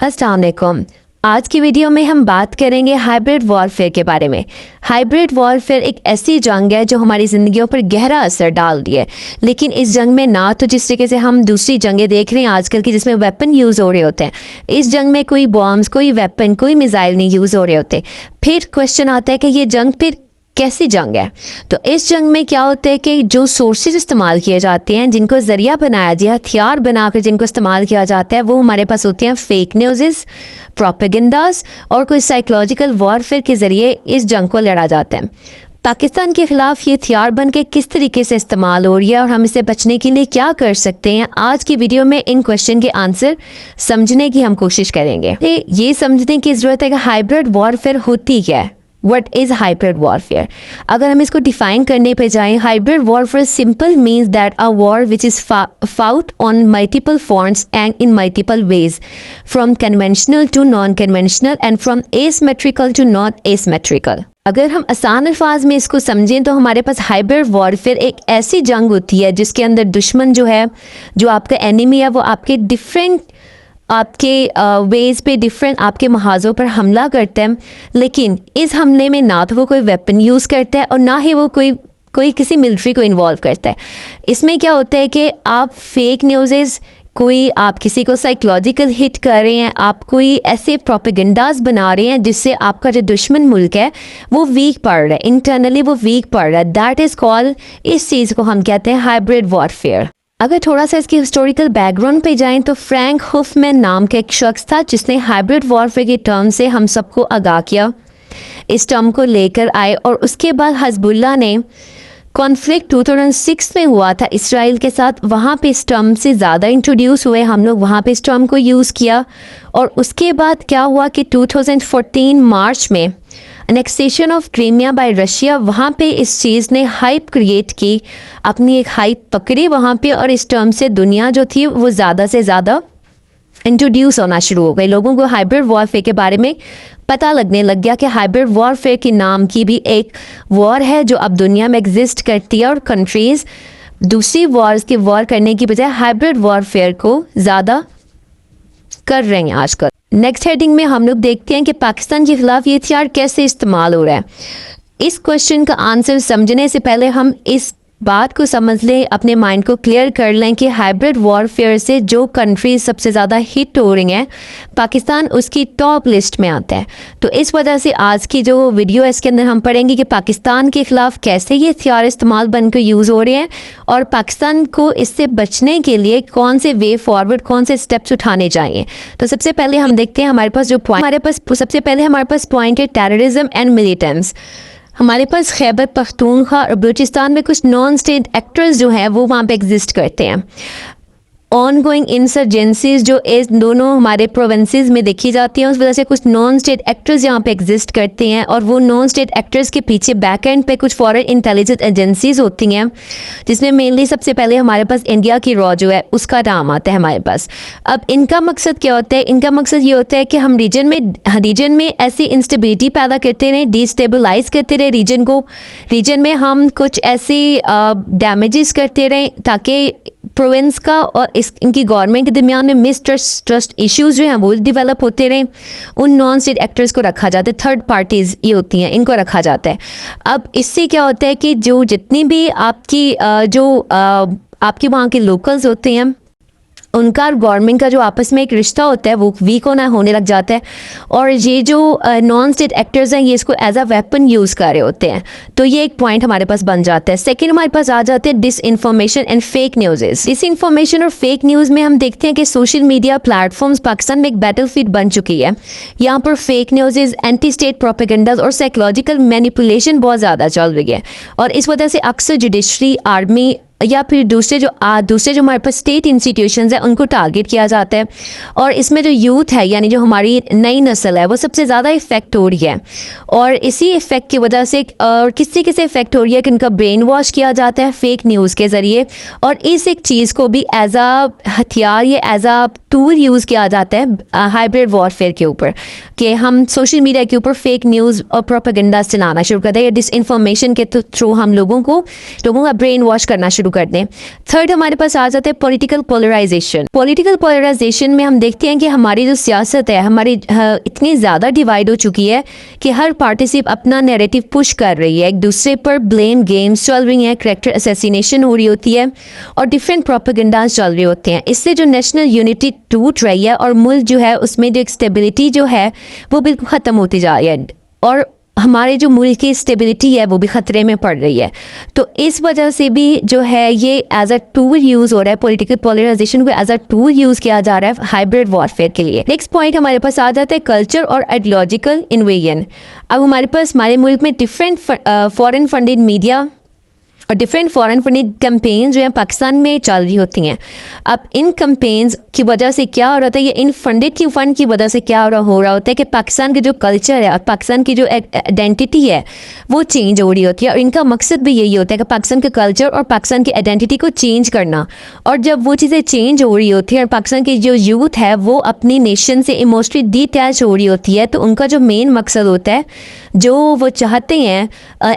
अस्सलाम वालेकुम। आज की वीडियो में हम बात करेंगे हाइब्रिड वॉरफेयर के बारे में। हाइब्रिड वॉरफेयर एक ऐसी जंग है जो हमारी ज़िंदगियों पर गहरा असर डालती है, लेकिन इस जंग में ना तो जिस तरीके से हम दूसरी जंगें देख रहे हैं आजकल की जिसमें वेपन यूज़ हो रहे होते हैं, इस जंग में कोई बॉम्ब्स, कोई वेपन, कोई मिसाइल नहीं यूज़ हो रहे होते। फिर क्वेश्चन आता है कि ये जंग फिर कैसी जंग है। तो इस जंग में क्या होता है कि जो सोर्सेज इस्तेमाल किए जाते हैं, जिनको ज़रिया बनाया गया, हथियार बनाकर जिनको इस्तेमाल किया जाता है, वो हमारे पास होते हैं फेक न्यूज़, प्रोपेगेंडास और कोई साइकोलॉजिकल वॉरफेयर के ज़रिए इस जंग को लड़ा जाता है। पाकिस्तान के ख़िलाफ़ ये हथियार बन के किस तरीके से इस्तेमाल हो रही है और हम इसे बचने के लिए क्या कर सकते हैं, आज की वीडियो में इन क्वेश्चन के आंसर समझने की हम कोशिश करेंगे। ये समझने की ज़रूरत है कि हाइब्रिड वॉरफेयर होती क्या है। What is hybrid warfare? अगर हम इसको डिफाइन करने पे जाएं, hybrid warfare simple means that a war which is fought on multiple fronts and in multiple ways, from conventional to non-conventional and from asymmetrical to non-asymmetrical. अगर हम आसान अल्फाज में इसको समझें तो हमारे पास हाइब्रिड वॉरफेयर एक ऐसी जंग होती है जिसके अंदर दुश्मन जो है, जो आपका एनिमी है, वो आपके डिफरेंट वेज़ पे डिफरेंट आपके महाजों पर हमला करते हैं, लेकिन इस हमले में ना तो वो कोई वेपन यूज़ करता है और ना ही वो कोई किसी मिलिट्री को इन्वॉल्व करता है। इसमें क्या होता है कि आप फेक न्यूज़, कोई आप किसी को साइकोलॉजिकल हिट कर रहे हैं, आप कोई ऐसे प्रोपेगेंडास बना रहे हैं जिससे आपका जो दुश्मन मुल्क है वो वीक पड़ रहा है, इंटरनली वो वीक पड़ रहा है। दैट इज़ कॉल्ड, इस चीज़ को हम कहते हैं हाइब्रिड वॉरफेयर। अगर थोड़ा सा इसकी हिस्टोरिकल बैकग्राउंड पे जाएं तो फ्रैंक हुफमैन नाम का एक शख्स था जिसने हाइब्रिड वॉरफेयर के टर्म से हम सबको आगाह किया, इस टर्म को लेकर आए। और उसके बाद हिजबुल्लाह ने कॉन्फ्लिक्ट 2006 में हुआ था इसराइल के साथ, वहाँ पे इस टर्म से ज़्यादा इंट्रोड्यूस हुए, हम लोग वहाँ पे इस टर्म को यूज़ किया। और उसके बाद क्या हुआ कि 2014 मार्च में annexation of Crimea bye Russia, वहाँ पे इस चीज़ ने हाइप क्रिएट की, अपनी एक हाइप पकड़ी वहाँ पे, और इस टर्म से दुनिया जो थी वो ज़्यादा से ज़्यादा इंट्रोड्यूस होना शुरू हो गई। लोगों को हाइब्रिड वॉरफेयर के बारे में पता लगने लग गया कि हाइब्रिड वॉरफेयर के नाम की भी एक वॉर है जो अब दुनिया में एग्जिस्ट करती है, और कंट्रीज़ दूसरी वॉर्स के वॉर करने की बजाय हाइब्रिड वॉरफेयर को ज़्यादा कर रहे हैं आजकल। नेक्स्ट हेडिंग में हम लोग देखते हैं कि पाकिस्तान के खिलाफ ये हथियार कैसे इस्तेमाल हो रहा है। इस क्वेश्चन का आंसर समझने से पहले हम इस बात को समझ लें, अपने माइंड को क्लियर कर लें कि हाइब्रिड वॉरफेयर से जो कंट्रीज सबसे ज़्यादा हिट हो रही हैं, पाकिस्तान उसकी टॉप लिस्ट में आता है। तो इस वजह से आज की जो वीडियो है इसके अंदर हम पढ़ेंगे कि पाकिस्तान के ख़िलाफ़ कैसे ये हथियार इस्तेमाल बनकर यूज़ हो रहे हैं और पाकिस्तान को इससे बचने के लिए कौन से वे फॉरवर्ड, कौन से स्टेप्स उठाने चाहिए। तो सबसे पहले हम देखते हैं हमारे पास पॉइंट है टेररिज्म एंड मिलिटेंस। हमारे पास खैबर पख्तूनख्वा और बलूचिस्तान में कुछ नॉन स्टेट एक्टर्स जो हैं वो वहाँ पे एग्जिस्ट करते हैं। ऑन गोइंग इंसर्जेंसीज जो इस दोनों हमारे प्रोविंसेस में देखी जाती हैं, उस वजह से कुछ नॉन स्टेट एक्टर्स यहाँ पे एग्जिस्ट करते हैं, और वो नॉन स्टेट एक्टर्स के पीछे बैक एंड पे कुछ फॉरेन इंटेलिजेंस एजेंसीज होती हैं, जिसमें मेनली सबसे पहले हमारे पास इंडिया की रॉ जो है उसका नाम आता है हमारे पास। अब इनका मकसद क्या होता है? इनका मकसद ये होता है कि हम रीजन में ऐसी इंस्टेबिलिटी पैदा करते रहें, डिस्टेबलाइज करते रहे रीजन में हम कुछ ऐसी डैमेजेस करते रहें ताकि प्रोविंस का और इनकी गवर्नमेंट के दरमियान में मिसट्रस्ट इश्यूज जो हैं वो डेवलप होते रहें। उन नॉन स्टेट एक्टर्स को रखा जाता है, थर्ड पार्टीज़ ये होती हैं, इनको रखा जाता है। अब इससे क्या होता है कि जो जितनी भी आपकी वहाँ के लोकल्स होते हैं, उनका गवर्नमेंट का जो आपस में एक रिश्ता होता है वो वीक होने लग जाता है, और ये जो नॉन स्टेट एक्टर्स हैं ये इसको एज अ वेपन यूज़ कर रहे होते हैं। तो ये एक पॉइंट हमारे पास बन जाता है। सेकंड हमारे पास आ जाते हैं disinformation and fake news. Disinformation और फेक न्यूज़ में हम देखते हैं कि सोशल मीडिया प्लेटफॉर्म्स पाकिस्तान में एक बैटलफील्ड बन चुकी है। यहाँ पर फेक न्यूज़, एंटी स्टेट प्रोपेगेंडाज और साइकोलॉजिकल मैनिपुलेशन बहुत ज़्यादा चल रही है, और इस वजह से अक्सर जुडिशरी, आर्मी या फिर दूसरे जो हमारे पास स्टेट इंस्टीट्यूशंस हैं उनको टारगेट किया जाता है। और इसमें जो यूथ है, यानी जो हमारी नई नस्ल है, वो सबसे ज़्यादा इफ़ेक्ट हो रही है, और इसी इफ़ेक्ट की वजह से और किससे इफ़ेक्ट हो रही है कि उनका ब्रेन वॉश किया जाता है फेक न्यूज़ के ज़रिए, और इस एक चीज़ को भी एज अ हथियार या एज अ टूल यूज़ किया जाता है हाइब्रिड वॉरफेयर के ऊपर, कि हम सोशल मीडिया के ऊपर फेक न्यूज़ और प्रोपेगेंडा चलाना शुरू करते हैं, या डिसइंफॉर्मेशन के थ्रू हम लोगों का ब्रेन वॉश करना शुरू कर दें। थर्ड हमारे पास आ जाता है पॉलिटिकल पोलराइजेशन। पॉलिटिकल पोलराइजेशन में हम देखते हैं कि हमारी जो सियासत है हमारी इतनी ज़्यादा डिवाइड हो चुकी है कि हर पार्टी सिर्फ अपना नैरेटिव पुश कर रही है, एक दूसरे पर ब्लेम गेम्स चल रही हैं, कैरेक्टर असैसिनेशन हो रही होती है और डिफरेंट प्रोपेगेंडाज चल रहे होते हैं। इससे जो नेशनल यूनिटी टूट रही है और मुल्क जो है उसमें जो एक स्टेबिलिटी जो है वो बिल्कुल ख़त्म होती जा रही है और हमारे जो मुल्क की स्टेबिलिटी है वो भी ख़तरे में पड़ रही है। तो इस वजह से भी जो है ये एज अ टूल यूज़ हो रहा है, पॉलिटिकल पोलराइजेशन को एज अ टूल यूज़ किया जा रहा है हाइब्रिड वॉरफेयर के लिए। नेक्स्ट पॉइंट हमारे पास आ जाता है कल्चर और आइडियोलॉजिकल इन्वेजन। अब हमारे पास हमारे मुल्क में डिफरेंट फॉरेन फंडेड मीडिया और डिफरेंट फॉरेन फंडेड कैंपेन जो है पाकिस्तान में चल रही होती हैं। अब इन कैंपेन्स की वजह से क्या हो रहा होता है, ये इन फंडेड की फंड की वजह से क्या हो रहा होता है कि पाकिस्तान के जो कल्चर है और पाकिस्तान की जो आइडेंटिटी है वो चेंज हो रही होती है और इनका मकसद भी यही होता है कि पाकिस्तान के कल्चर और पाकिस्तान की आइडेंटिटी को चेंज करना। और जब वो चीज़ें चेंज हो रही होती है और पाकिस्तान की जो यूथ है वो अपनी नेशन से इमोशनली डिटैच हो रही होती है, तो उनका जो मेन मकसद होता है, जो वो चाहते हैं,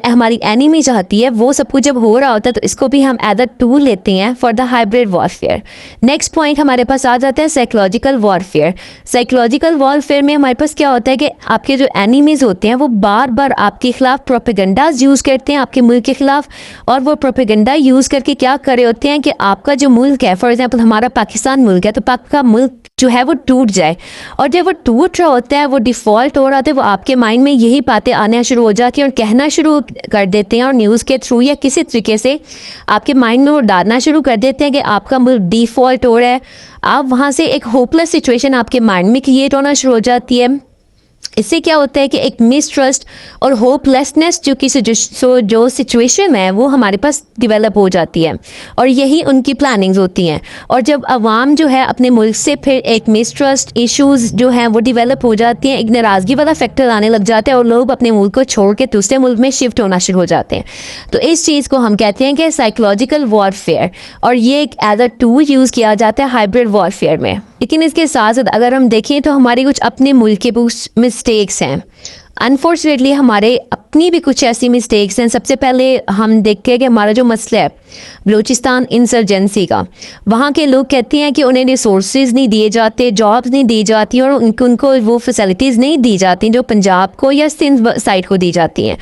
हमारी एनिमी चाहती है, वो सब कुछ जब हो रहा होता है तो इसको भी हम एज अ टूल लेते हैं for the hybrid warfare. Next point हमारे पास आ जाता है साइकोलॉजिकल वॉरफेयर। साइकोलॉजिकल वॉरफेयर में हमारे पास क्या होता है कि आपके जो एनिमीज़ होते हैं वो बार बार आपके खिलाफ प्रोपेगेंडाज यूज़ करते हैं आपके मुल्क के खिलाफ, और वो प्रोपेगेंडा यूज़ करके क्या कर रहे होते हैं कि आपका जो मुल्क है, फॉर एग्जाम्पल हमारा पाकिस्तान मुल्क है, तो पाक का मुल्क जो है वो टूट जाए। और जब वो टूट रहा होता है, वो डिफ़ॉल्ट हो रहा होता है, वो आपके माइंड में यही बातें आना शुरू हो जाती हैं और कहना शुरू कर देते हैं और न्यूज़ के थ्रू या किसी तरीके से आपके माइंड में वो डालना शुरू कर देते हैं कि आपका मुल्क डिफ़ॉल्ट हो रहा है। आप वहाँ से एक होपलेस सिचुएशन आपके माइंड में क्रिएट होना शुरू हो जाती है। इससे क्या होता है कि एक मिसट्रस्ट और होपलेसनेस जो सिचुएशन है वो हमारे पास डेवलप हो जाती है और यही उनकी प्लानिंग्स होती हैं। और जब अवाम जो है अपने मुल्क से फिर एक मिसट्रस्ट इश्यूज़ जो हैं वो डेवलप हो जाती हैं, एक नाराज़गी वाला फैक्टर आने लग जाता है और लोग अपने मुल्क को छोड़ के दूसरे मुल्क में शिफ्ट होना शुरू हो जाते हैं। तो इस चीज़ को हम कहते हैं कि साइकोलॉजिकल वॉरफेयर, और ये एक एज अ टूल यूज़ किया जाता है हाइब्रिड वॉरफेयर में। लेकिन इसके साथ साथ अगर हम देखें तो हमारे कुछ अपने मुल्क के कुछ मिस्टेक्स हैं। अनफॉर्चुनेटली हमारे अपनी भी कुछ ऐसी मिस्टेक्स हैं। सबसे पहले हम देखें कि हमारा जो मसला है बलूचिस्तान इंसर्जेंसी का, वहाँ के लोग कहते हैं कि उन्हें रिसोर्सेज नहीं दिए जाते, जॉब्स नहीं दी जाती और उनको वो फैसिलिटीज़ नहीं दी जाती जो पंजाब को या सिंध साइड को दी जाती हैं,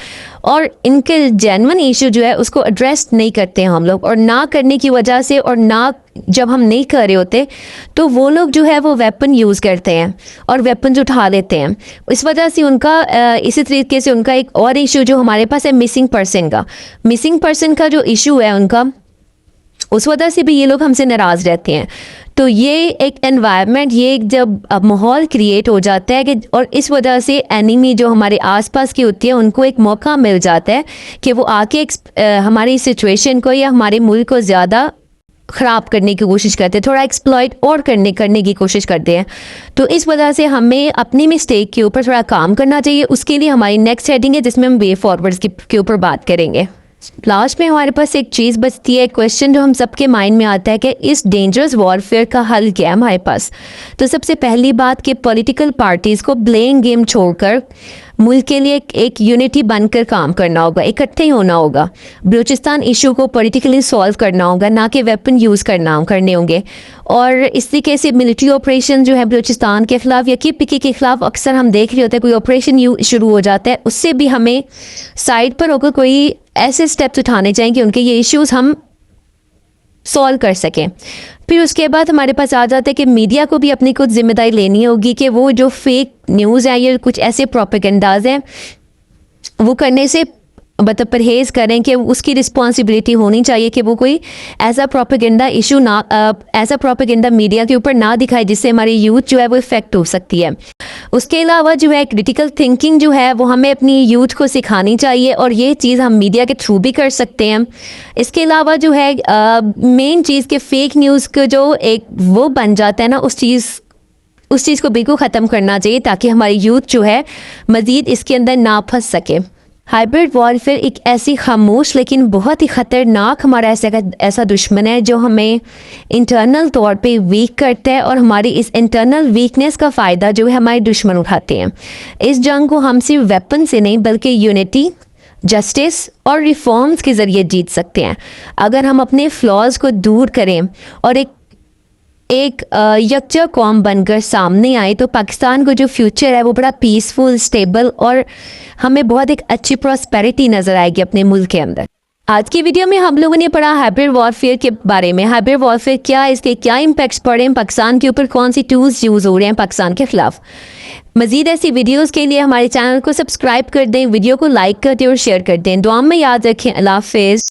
और इनके जेन्युइन इशू जो है उसको एड्रेस नहीं करते हैं हम लोग। और ना करने की वजह से, और ना जब हम नहीं कर रहे होते तो वो लोग जो है वो वेपन यूज़ करते हैं और वेपन्स उठा लेते हैं। इस वजह से उनका इसी तरीके से उनका एक और इशू जो हमारे पास है मिसिंग पर्सन का जो इशू है उनका, उस वजह से भी ये लोग हमसे नाराज़ रहते हैं। तो ये एक एनवायरनमेंट, ये एक जब माहौल क्रिएट हो जाता है कि, और इस वजह से एनिमी जो हमारे आसपास की होती है उनको एक मौका मिल जाता है कि वो आके हमारी सिचुएशन को या हमारे मुल्क को ज़्यादा ख़राब करने की कोशिश करते हैं, थोड़ा एक्सप्लॉइट और करने की कोशिश करते हैं। तो इस वजह से हमें अपनी मिस्टेक के ऊपर थोड़ा काम करना चाहिए। उसके लिए हमारी नेक्स्ट हेडिंग है जिसमें हम वे फॉरवर्ड्स के ऊपर बात करेंगे। लास्ट में हमारे पास एक चीज़ बचती है, क्वेश्चन जो हम सबके माइंड में आता है कि इस डेंजरस वॉरफेयर का हल क्या है हमारे पास। तो सबसे पहली बात कि पॉलिटिकल पार्टीज़ को ब्लेम गेम छोड़कर मुल्क के लिए एक यूनिटी बनकर काम करना होगा, इकट्ठे होना होगा। बलूचिस्तान इशू को पॉलिटिकली सॉल्व करना होगा, ना कि वेपन यूज़ करने होंगे। और इस तरीके से मिलिट्री ऑपरेशन जो है बलूचिस्तान के ख़िलाफ़ या KPK के ख़िलाफ़ अक्सर हम देख रहे होते हैं, कोई ऑपरेशन शुरू हो जाता है, उससे भी हमें साइड पर होकर कोई ऐसे स्टेप्स उठाने चाहिए कि उनके ये इश्यूज़ हम सॉल्व कर सकें। फिर उसके बाद हमारे पास आ जाता है कि मीडिया को भी अपनी कुछ जिम्मेदारी लेनी होगी कि वो जो फेक न्यूज़ है या कुछ ऐसे प्रोपेगेंडाज हैं वो करने से मतलब परहेज़ करें, कि उसकी रिस्पॉन्सिबिलिटी होनी चाहिए कि वो कोई ऐसा प्रोपेगेंडा इशू ना ऐसा प्रोपेगेंडा मीडिया के ऊपर ना दिखाए जिससे हमारी यूथ जो है वो इफ़ेक्ट हो सकती है। उसके अलावा जो है क्रिटिकल थिंकिंग जो है वो हमें अपनी यूथ को सिखानी चाहिए और ये चीज़ हम मीडिया के थ्रू भी कर सकते हैं। इसके अलावा जो है मेन चीज़ के फेक न्यूज़ का जो एक वो बन जाता है ना, उस चीज़ को बिल्कुल ख़त्म करना चाहिए ताकि हमारी यूथ जो है मज़ीद इसके अंदर ना फंस सके। हाइब्रिड वॉरफेयर एक ऐसी खामोश लेकिन बहुत ही ख़तरनाक हमारा ऐसा दुश्मन है जो हमें इंटरनल तौर पे वीक करता है, और हमारी इस इंटरनल वीकनेस का फ़ायदा जो है हमारे दुश्मन उठाते हैं। इस जंग को हम सिर्फ वेपन से नहीं बल्कि यूनिटी, जस्टिस और रिफॉर्म्स के ज़रिए जीत सकते हैं। अगर हम अपने फ्लॉज को दूर करें और एक यकजा कौम बनकर सामने आए तो पाकिस्तान को जो फ्यूचर है वो बड़ा पीसफुल, स्टेबल और हमें बहुत एक अच्छी प्रॉस्पेरिटी नज़र आएगी अपने मुल्क के अंदर। आज की वीडियो में हम लोगों ने पढ़ा हाइब्रिड वॉरफेयर के बारे में। हाइब्रिड वॉरफेयर क्या है, इसके क्या इम्पैक्ट्स पड़े हैं, पाकिस्तान के ऊपर कौन सी टूल्स यूज़ हो रहे हैं पाकिस्तान के खिलाफ। मज़ीद ऐसी वीडियोस के लिए हमारे चैनल को सब्सक्राइब कर दें, वीडियो को लाइक कर दें और शेयर कर दें। दुआ में याद रखें। अल्लाह हाफिज़।